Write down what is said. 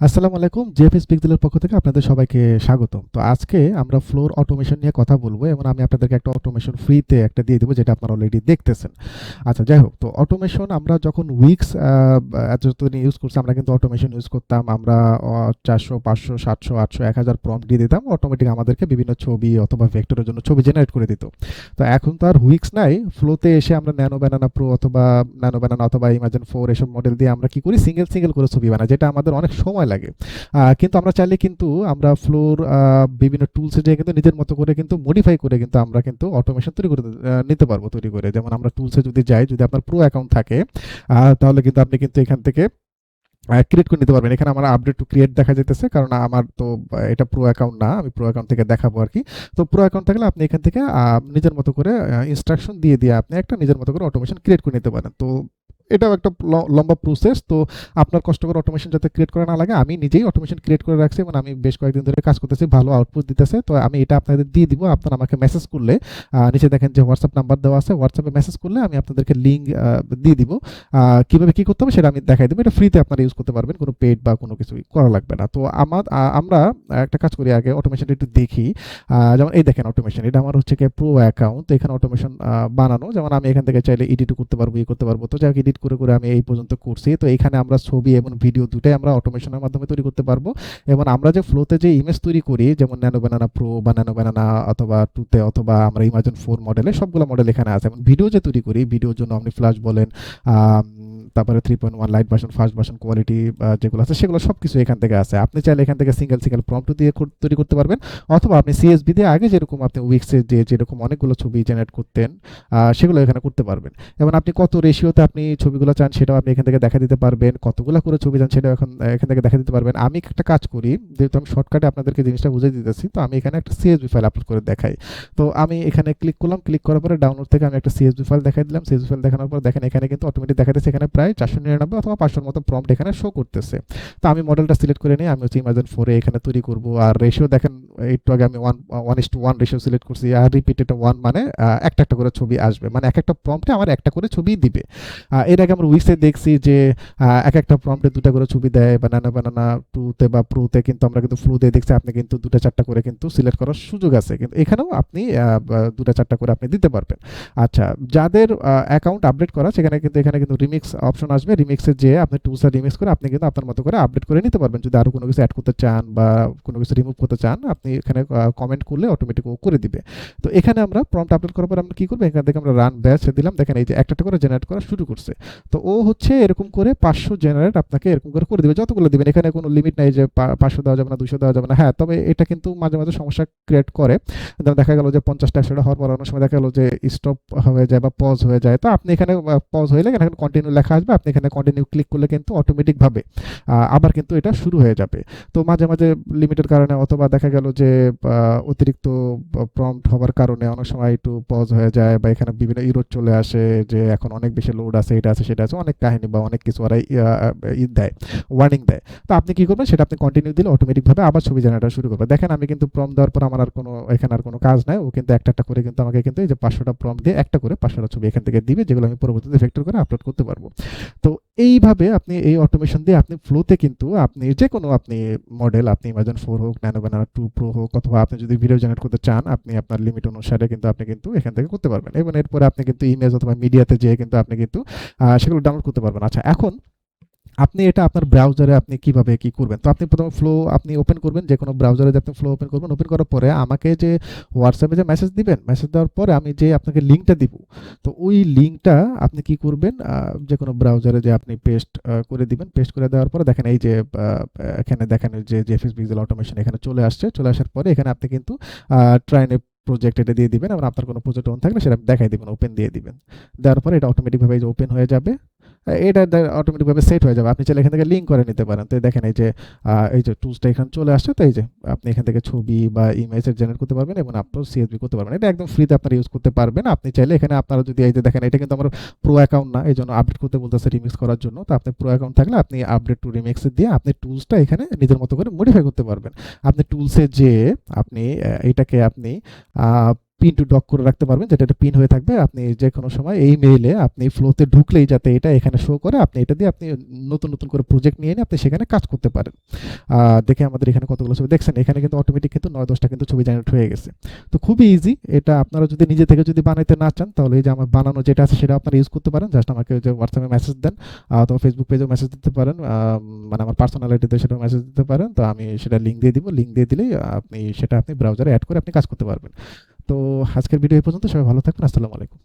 আসসালামু আলাইকুম। জেএফএস পিক্সেলের পক্ষ থেকে আপনাদের সবাইকে স্বাগতম। তো আজকে আমরা ফ্লোর অটোমেশন নিয়ে কথা বলবো এবং আমি আপনাদেরকে একটা অটোমেশন ফ্রিতে একটা দিয়ে দেবো যেটা আপনারা অলরেডি দেখতেছেন। আচ্ছা যাই হোক, তো অটোমেশন আমরা যখন উইক্স এতদিন ইউজ করছি আমরা কিন্তু অটোমেশন ইউজ করতাম। আমরা 400, 500, 700, 800, 1000 প্রম্পট দিয়ে দিতাম, অটোমেটিক আমাদেরকে বিভিন্ন ছবি অথবা ভেক্টরের জন্য ছবি জেনারেট করে দিত। তো এখন তো আর উইক্স নাই, ফ্লোতে এসে আমরা ন্যানো ব্যানানা প্রো অথবা ন্যানো ব্যানানা অথবা ইমাজিন 4 এসব মডেল দিয়ে আমরা কি করি, সিঙ্গেল সিঙ্গেল করে ছবি বানাই, যেটা আমাদের অনেক সময় লাগে। কিন্তু আমরা চাইলে কিন্তু আমরা ফ্লোর বিভিন্ন টুলসে যেয়ে কিন্তু নিজের মতো করে কিন্তু মডিফাই করে কিন্তু আমরা কিন্তু অটোমেশন তৈরি করে নিতে পারবো তৈরি করে। যেমন আমরা টুলসে যদি যাই, যদি আপনার প্রো অ্যাকাউন্ট থাকে তাহলে কিন্তু আপনি কিন্তু এখান থেকে ক্রিয়েট করে নিতে পারবেন। এখানে আমার আপডেট টু ক্রিয়েট দেখা যেতেছে, কারণ আমার তো এটা প্রো অ্যাকাউন্ট না, আমি প্রো অ্যাকাউন্ট থেকে দেখাবো আর কি। তো প্রো অ্যাকাউন্ট থাকলে আপনি এখান থেকে নিজের মতো করে ইনস্ট্রাকশন দিয়ে দিয়ে আপনি একটা নিজের মতো করে অটোমেশন ক্রিয়েট করে নিতে পারেন। তো এটাও একটা লম্বা প্রসেস। তো আপনার কষ্ট করে অটোমেশন যাতে ক্রিয়েট করা না লাগে, আমি নিজেই অটোমেশন ক্রিয়েট করে রাখছি এবং আমি বেশ কয়েকদিন ধরে কাজ করতেছি, ভালো আউটপুট দিতেছে। তো আমি এটা আপনাদের দিয়ে দিব। আপনারা আমাকে মেসেজ করলে, নিচে দেখেন যে হোয়াটসঅ্যাপ নাম্বার দেওয়া আছে, হোয়াটসঅ্যাপে মেসেজ করলে আমি আপনাদেরকে লিঙ্ক দিয়ে দিব। কিভাবে কি করতে হবে সেটা আমি দেখাই দেবো। এটা ফ্রিতে আপনারা ইউজ করতে পারবেন, কোনো পেড বা কোনো কিছুই করা লাগবে না। তো আমরা একটা কাজ করি, আগে অটোমেশনটা একটু দেখি। যেমন এই দেখেন অটোমেশন, এটা আমার হচ্ছে কি প্রো অ্যাকাউন্ট। তো এখানে অটোমেশন বানানো, যেমন আমি এখান থেকে চাইলে এডিটও করতে পারবো, করতে পারবো। তো যাই এডিট করে করে আমি এই পর্যন্ত করছি। তো এখানে আমরা ছবি এবং ভিডিও দুটাই আমরা অটোমেশনের মাধ্যমে তৈরি করতে পারবো। এবং আমরা যে ফ্লোতে যে ইমেজ তৈরি করি, যেমন ন্যানো ব্যানানা প্রো বা ন্যানো ব্যানানা অথবা টুতে অথবা আমরা ইমাজিন 4 মডেলে, সবগুলো মডেল এখানে আছে। এবং ভিডিও যে তৈরি করি, ভিডিওর জন্য আপনি ফ্ল্যাশ বলেন, তারপরে 3.1 light version, first version, quality যেগুলো আছে সেগুলো সব কিছু এখান থেকে আছে। আপনি চাইলে এখান থেকে সিঙ্গেল সিঙ্গেল প্রম্পট দিয়ে তৈরি করতে পারবেন, অথবা আপনি সিএসবি দিয়ে আগে যেরকম আপনি উইক্সে যে যেরকম অনেকগুলো ছবি জেনারেট করতেন সেগুলো এখানে করতে পারবেন। এবং আপনি কত রেশিওতে আপনি ছবিগুলো চান সেটাও আপনি এখান থেকে দেখা দিতে পারবেন, কতগুলো করে ছবি চান সেটাও এখান থেকে দেখা দিতে পারবেন। আমি একটা কাজ করি, যেহেতু আমি শর্টকাটে আপনাদেরকে জিনিসটা বুঝিয়ে দিতেছি, তো আমি এখানে একটা সিএসবি ফাইল আপলোড করে দেখাই। তো আমি এখানে ক্লিক করলাম, ক্লিক করার পরে ডাউনলোড থেকে আমি একটা সিএসবি ফাইল দেখাই দিলাম। সিএসবি ফাইল দেখানোর পর দেখেন এখানে কিন্তু অটোমেটিক দেখাতেছে, এখানে প্রায় 499 অথবা 500 মতো প্রম্পট এখানে শো করতেছে। তো আমি মডেলটা সিলেক্ট করে নিই, আমি হচ্ছে ইমাজিন 4 এখানে তৈরি করব। আর রেশিও দেখেন, একটু আগে আমি 1:1 রেশিও সিলেক্ট করছি। আর রিপিট এটা 1 মানে একটা একটা করে ছবি আসবে, মানে এক একটা প্রম্পটে আমার একটা করে ছবি দিবে। এর আগে আমরা উইক্সে দেখছি যে এক একটা প্রম্পটে দুটা করে ছবি দেয়, বা নানা বানানা টুতে বা প্রোতে কিন্তু আমরা কিন্তু ফ্লু দিয়ে দেখছি আপনি কিন্তু দুটা চারটা করে কিন্তু সিলেক্ট করার সুযোগ আছে, কিন্তু এখানেও আপনি দুটা চারটা করে আপনি দিতে পারবেন। আচ্ছা, যাদের অ্যাকাউন্ট আপডেট করা, সেখানে কিন্তু এখানে কিন্তু রিমিক্স অপশন আসবে। রিমিক্সে যে আপনি টুলসটা রিমিক্স করে আপনি কিন্তু আপনার মতো করে আপডেট করে নিতে পারবেন। যদি আরো কোনো কিছু অ্যাড করতে চান বা কোনো কিছু রিমুভ করতে চান, আপনি এখানে কমেন্ট করলে অটোমেটিক ও করে দিবে। তো এখানে আমরা প্রম্পট আপলোড করার পর আমরা কি করবো, এখান থেকে আমরা রান ব্যাচ দিলাম। দেখেন এই যে একটা করে জেনারেট করা শুরু করছে। তো ও হচ্ছে এরকম করে 500 জেনারেট আপনাকে এরকম করে দিবে, যতগুলো দিবেন। এখানে কোনো লিমিট নাই যে 500 দেওয়া যাবে না, 200 দেওয়া যাবে না। হ্যাঁ, তবে এটা কিন্তু মাঝে মাঝে সমস্যা ক্রিয়েট করে। দেখা গেল যে 50টা 100টা হওয়ার পর অনেক সময় দেখা গেল যে স্টপ হয়ে যায় বা পজ হয়ে যায়। তো আপনি এখানে পজ হয়ে গেলে এখানে কন্টিনিউ লেখা আসবে, আপনি এখানে কন্টিনিউ ক্লিক করলে কিন্তু অটোমেটিকভাবে আবার কিন্তু এটা শুরু হয়ে যাবে। তো মাঝে মাঝে লিমিটের কারণে অথবা দেখা গেল যে অতিরিক্ত প্রম্পট হওয়ার কারণে অনেক সময় একটু পজ হয়ে যায়, বা এখানে বিভিন্ন ইরোড চলে আসে যে এখন অনেক বেশি লোড আছে, এটা আছে সেটা আছে, অনেক কাহিনী বা অনেক কিছু ওরা দেয়, ওয়ার্নিং দেয়। তো আপনি কি করবেন, সেটা আপনি কন্টিনিউ দিলে অটোমেটিকভাবে আবার ছবি জেনারেট শুরু করবে। দেখেন আমি কিন্তু প্রম্পট দেওয়ার পর আমার আর কোনো এখানে আর কোনো কাজ নাই, ও কিন্তু একটা একটা করে কিন্তু আমাকে কিন্তু এই যে 500টা প্রম্পট দিয়ে একটা করে 500টা ছবি এখান থেকে দিবে, যেগুলো আমি পরবর্তীতে ভেক্টর করে আপলোড করতে পারবো। তো এইভাবে আপনি এই অটোমেশন দিয়ে আপনি ফ্লোতে কিন্তু আপনি যে কোনো আপনি মডেল, আপনি ইমাজিন 4 হোক, ন্যানো ব্যানানা 2 প্রো হোক, অথবা আপনি যদি ভিডিও জেনারেট করতে চান, আপনি আপনার লিমিট অনুসারে কিন্তু আপনি কিন্তু এখান থেকে করতে পারবেন। এবং এরপরে আপনি কিন্তু ইমেজ অথবা মিডিয়াতে যেয়ে কিন্তু আপনি কিন্তু সেগুলো ডাউনলোড করতে পারবেন। আচ্ছা, এখন আপনি এটা আপনার ব্রাউজারে আপনি কিভাবে কি করবেন? তো আপনি প্রথমে ফ্লো আপনি ওপেন করবেন, যে কোনো ব্রাউজারে আপনি ফ্লো ওপেন করবেন। ওপেন করার পরে আমাকে যে হোয়াটসঅ্যাপে যে মেসেজ দিবেন, মেসেজ দেওয়ার পরে আমি যে আপনাকে লিঙ্কটা দিব, তো ওই লিঙ্কটা আপনি কি করবেন, যে কোনো ব্রাউজারে যে আপনি পেস্ট করে দিবেন। পেস্ট করে দেওয়ার পরে দেখেন এই যে এখানে দেখেন যে জেএফএস পিক্সেল অটোমেশন এখানে চলে আসছে। চলে আসার পরে এখানে আপনি কিন্তু ট্রাইনে প্রজেক্ট এটা দিয়ে দিবেন, এবং আপনার কোনো প্রজেক্ট অন থাকলে সেটা দেখাই দিবেন, ওপেন দিয়ে দিবেন। দেওয়ার পরে এটা অটোমেটিকভাবে এই যে ওপেন হয়ে যাবে। এটা অটোমেটিকভাবে সেট হয়ে যাবে। আপনি চাইলে এখান থেকে লিঙ্ক করে নিতে পারেন। তো দেখেন এই যে টুলসটা এখানে চলে আসছে। তো এই যে আপনি এখান থেকে ছবি বা ইমেজ জেনারেট করতে পারবেন এবং আপলোড সিএসভি করতে পারবেন। এটা একদম ফ্রিতে আপনারা ইউজ করতে পারবেন। আপনি চাইলে এখানে আপনারা যদি এই যে দেখেন, এটা কিন্তু আমার প্রো অ্যাকাউন্ট না, এই জন্য আপডেট করতে বলতেছে রিমিক্স করার জন্য। তো আপনি প্রো অ্যাকাউন্ট থাকলে আপনি আপডেট টু রিমিক্স দিয়ে আপনি টুলসটা এখানে নিজের মতো করে মডিফাই করতে পারবেন। আপনি টুলসে যেয়ে আপনি এটাকে আপনি পিন টু ডক করে রাখতে পারবেন, যেটা একটা পিন হয়ে থাকবে। আপনি যে কোনো সময় এই মেইলে আপনি ফ্লোতে ঢুকলেই যাতে এটা এখানে শো করে, আপনি এটা দিয়ে আপনি নতুন নতুন করে প্রজেক্ট নিয়ে আপনি সেখানে কাজ করতে পারেন। দেখে আমাদের এখানে কতগুলো ছবি দেখছেন, এখানে কিন্তু অটোমেটিক কিন্তু 9-10টা কিন্তু ছবি জেনারেট হয়ে গেছে। তো খুবই ইজি এটা। আপনারা যদি নিজে থেকে যদি বানাইতে না চান, তাহলে এই যে আমার বানানো যেটা আছে সেটা আপনারা ইউজ করতে পারেন। জাস্ট আমাকে যে হোয়াটসঅ্যাপে মেসেজ দেন, অথবা ফেসবুক পেজেও মেসেজ দিতে পারেন, মানে আমার পার্সোনালিটিতে সেটাও মেসেজ দিতে পারেন। তো আমি সেটা লিঙ্ক দিয়ে দিব, লিঙ্ক দিয়ে দিলেই আপনি সেটা আপনি ব্রাউজারে অ্যাড করে আপনি কাজ করতে পারবেন। তো আজকের ভিডিও এই পর্যন্ত। সবাই ভালো থাকবেন। আসসালামু আলাইকুম।